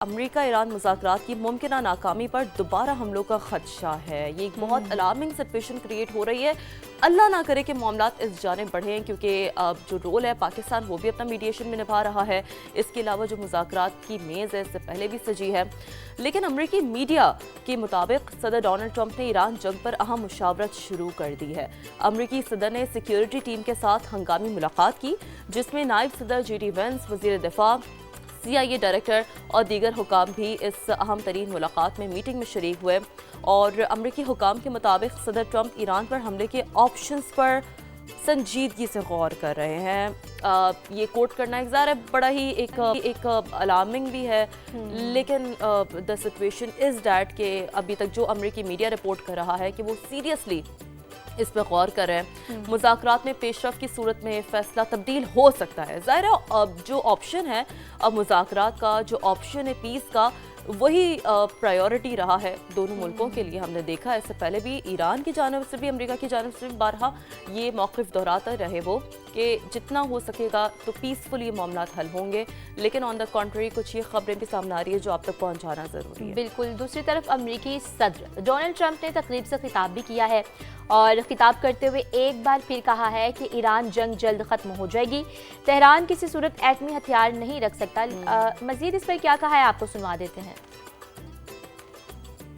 امریکہ ایران مذاکرات کی ممکنہ ناکامی پر دوبارہ حملوں کا خدشہ ہے۔ یہ ایک بہت الارمنگ سچویشن کریٹ ہو رہی ہے۔ اللہ نہ کرے کہ معاملات اس جانب بڑھیں، کیونکہ جو رول ہے پاکستان وہ بھی اپنا میڈیشن میں نبھا رہا ہے۔ اس کے علاوہ جو مذاکرات کی میز ہے اس سے پہلے بھی سجی ہے، لیکن امریکی میڈیا کے مطابق صدر ڈونلڈ ٹرمپ نے ایران جنگ پر اہم مشاورت شروع کر دی ہے۔ امریکی صدر نے سیکیورٹی ٹیم کے ساتھ ہنگامی ملاقات کی، جس میں نائب صدر جے ڈی وینس، وزیر دفاع، CIA ڈائریکٹر اور دیگر حکام بھی اس اہم ترین ملاقات میں میٹنگ میں شریک ہوئے، اور امریکی حکام کے مطابق صدر ٹرمپ ایران پر حملے کے آپشنز پر سنجیدگی سے غور کر رہے ہیں۔ یہ کوٹ کرنا ایک ظاہر ہے بڑا ہی ایک الارمنگ بھی ہے، لیکن the situation is that کہ ابھی تک جو امریکی میڈیا رپورٹ کر رہا ہے کہ وہ سیریسلی اس پہ غور کر رہے ہیں۔ مذاکرات میں پیش رفت کی صورت میں فیصلہ تبدیل ہو سکتا ہے۔ ظاہر ہے جو آپشن ہے اب مذاکرات کا، جو آپشن ہے پیس کا، وہی پرائیورٹی رہا ہے دونوں ملکوں کے لیے۔ ہم نے دیکھا اس سے پہلے بھی ایران کی جانب سے بھی، امریکہ کی جانب سے بھی بارہا یہ موقف دہراتا رہے وہ کہ جتنا ہو سکے گا تو پیسفل یہ معاملات حل ہوں گے، لیکن آن دا کنٹری کچھ یہ خبریں بھی سامنے آ رہی ہے جو آپ تک پہنچانا ضروری ہے۔ بالکل۔ دوسری طرف امریکی صدر ڈونلڈ ٹرمپ نے تقریب سے خطاب بھی کیا ہے، اور خطاب کرتے ہوئے ایک بار پھر کہا ہے کہ ایران جنگ جلد ختم ہو جائے گی، تہران کسی صورت ایٹمی ہتھیار نہیں رکھ سکتا۔ مزید اس پر کیا کہا ہے آپ کو سنوا دیتے ہیں۔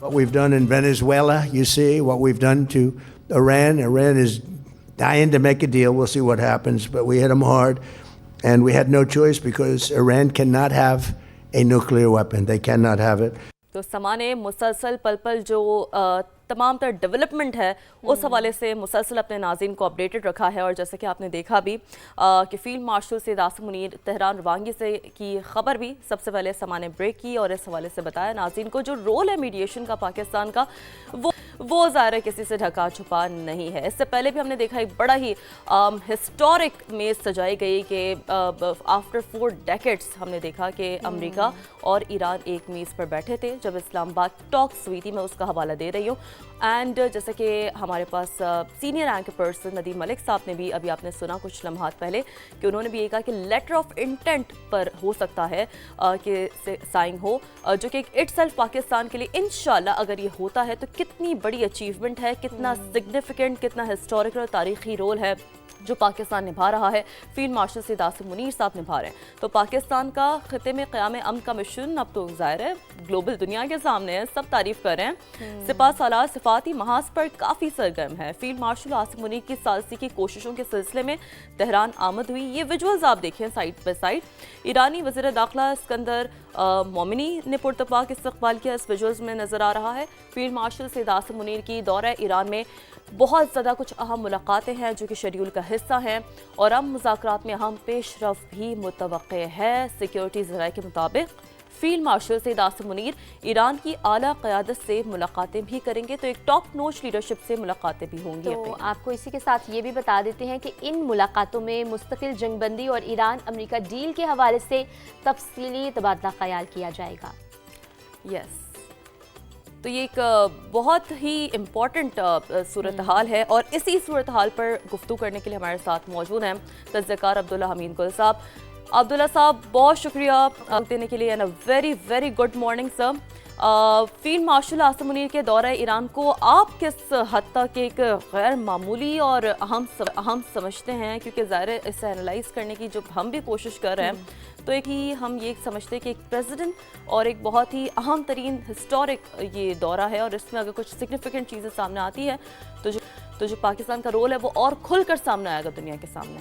What we've done in Venezuela, you see, what we've done to Iran. Iran is dying to make a deal. We'll see what happens, but we hit them hard, and we had no choice because Iran cannot have a nuclear weapon. They cannot have it. تو سما نے مسلسل پل پل جو تمام تر development ہے اس حوالے سے مسلسل اپنے ناظرین کو اپڈیٹڈ رکھا ہے، اور جیسا کہ آپ نے دیکھا بھی کہ field marshal Syed Asim Munir Tehran روانگی سے کی خبر بھی سب سے پہلے سما نے بریک کی، اور اس حوالے سے بتایا ناظرین کو جو رول ہے میڈیشن کا پاکستان کا وہ ظاہر ہے کسی سے ڈھکا چھپا نہیں ہے۔ اس سے پہلے بھی ہم نے دیکھا ایک بڑا ہی ہسٹورک میز سجائی گئی کہ آفٹر 4 ڈیکیڈز ہم نے دیکھا کہ امریکہ اور ایران ایک میز پر بیٹھے تھے جب اسلام آباد ٹاکس ہوئی تھی۔ میں اس کا حوالہ دے رہی ہوں، اینڈ جیسا کہ ہمارے پاس سینئر رینک پرسن ندیم ملک صاحب نے بھی ابھی آپ نے سنا کچھ لمحات پہلے کہ انہوں نے بھی یہ کہا کہ لیٹر آف انٹینٹ پر ہو سکتا ہے کہ سائن ہو، جو کہ اٹ سیلف پاکستان کے لیے انشاءاللہ اگر یہ ہوتا ہے تو کتنی بڑی اچیومنٹ ہے، کتنا سگنیفیکنٹ، کتنا ہسٹوریکل اور تاریخی رول ہے جو پاکستان نبھا رہا ہے، فیلڈ مارشل سید عاصم منیر صاحب نبھا رہے ہیں۔ تو پاکستان کا خطے میں قیام امن کا مشن اب تو ظاہر ہے گلوبل دنیا کے سامنے ہے، سب تعریف کر رہے ہیں۔ سپاہ سالار صفاتی محاذ پر کافی سرگرم ہے۔ فیلڈ مارشل عاصم منیر کی ثالثی کی کوششوں کے سلسلے میں تہران آمد ہوئی۔ یہ ویجولز آپ دیکھیں سائڈ بائی سائڈ۔ ایرانی وزیر داخلہ اسکندر مومنی نے پرتپاک استقبال کیا، اس ویجولز میں نظر آ رہا ہے۔ فیلڈ مارشل سید عاصم منیر کی دورہ ایران میں بہت زیادہ کچھ اہم ملاقاتیں ہیں جو کہ شیڈیول کا حصہ ہیں، اور اب مذاکرات میں اہم پیش رفت بھی متوقع ہے۔ سیکیورٹی ذرائع کے مطابق فیلڈ مارشل سید عاصم منیر ایران کی اعلیٰ قیادت سے ملاقاتیں بھی کریں گے، تو ایک ٹاپ نوچ لیڈرشپ سے ملاقاتیں بھی ہوں گی۔ تو آپ کو اسی کے ساتھ یہ بھی بتا دیتے ہیں کہ ان ملاقاتوں میں مستقل جنگ بندی اور ایران امریکہ ڈیل کے حوالے سے تفصیلی تبادلہ خیال کیا جائے گا۔ یس، تو یہ ایک بہت ہی امپورٹنٹ صورتحال ہے، اور اسی صورتحال پر گفتگو کرنے کے لیے ہمارے ساتھ موجود ہیں تجزیہ کار عبداللہ حمید گل صاحب۔ عبداللہ صاحب بہت شکریہ دینے کے لیے، and very very good morning sir. Field marshal Asim Munir کے دورہ ایران کو آپ کس حد تک ایک غیر معمولی اور اہم سمجھتے ہیں؟ کیونکہ ظاہر ہے اسے انالائز کرنے کی جب ہم بھی کوشش کر رہے ہیں تو ایک ہی ہم یہ سمجھتے ہیں کہ ایک پریزیڈنٹ اور ایک بہت ہی اہم ترین ہسٹورک یہ دورہ ہے، اور اس میں اگر کچھ سگنیفیکنٹ چیزیں سامنے آتی ہے تو جو پاکستان کا رول ہے وہ اور کھل کر سامنے آئے گا دنیا کے سامنے۔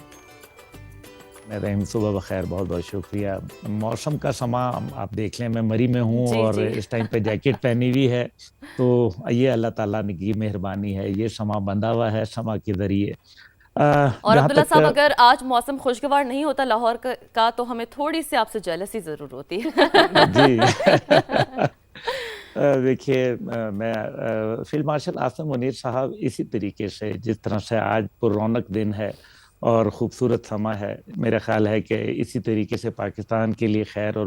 رحیم، صبح بخیر، بہت بہت شکریہ۔ موسم کا سما آپ دیکھ لیں، میں مری میں ہوں اور اس ٹائم پہ جیکٹ پہنی ہوئی ہے، تو یہ اللہ تعالیٰ کی مہربانی ہے، یہ سما بندھا ہوا ہے سما کے ذریعے۔ اور عبداللہ صاحب اگر آج موسم خوشگوار نہیں ہوتا لاہور کا تو ہمیں تھوڑی سی آپ سے جیلسی ضرور ہوتی۔ جی دیکھیے، میں فیلڈ مارشل عاصم منیر صاحب اسی طریقے سے جس طرح سے آج پر رونق دن ہے اور خوبصورت سما ہے، میرا خیال ہے کہ اسی طریقے سے پاکستان کے لیے خیر اور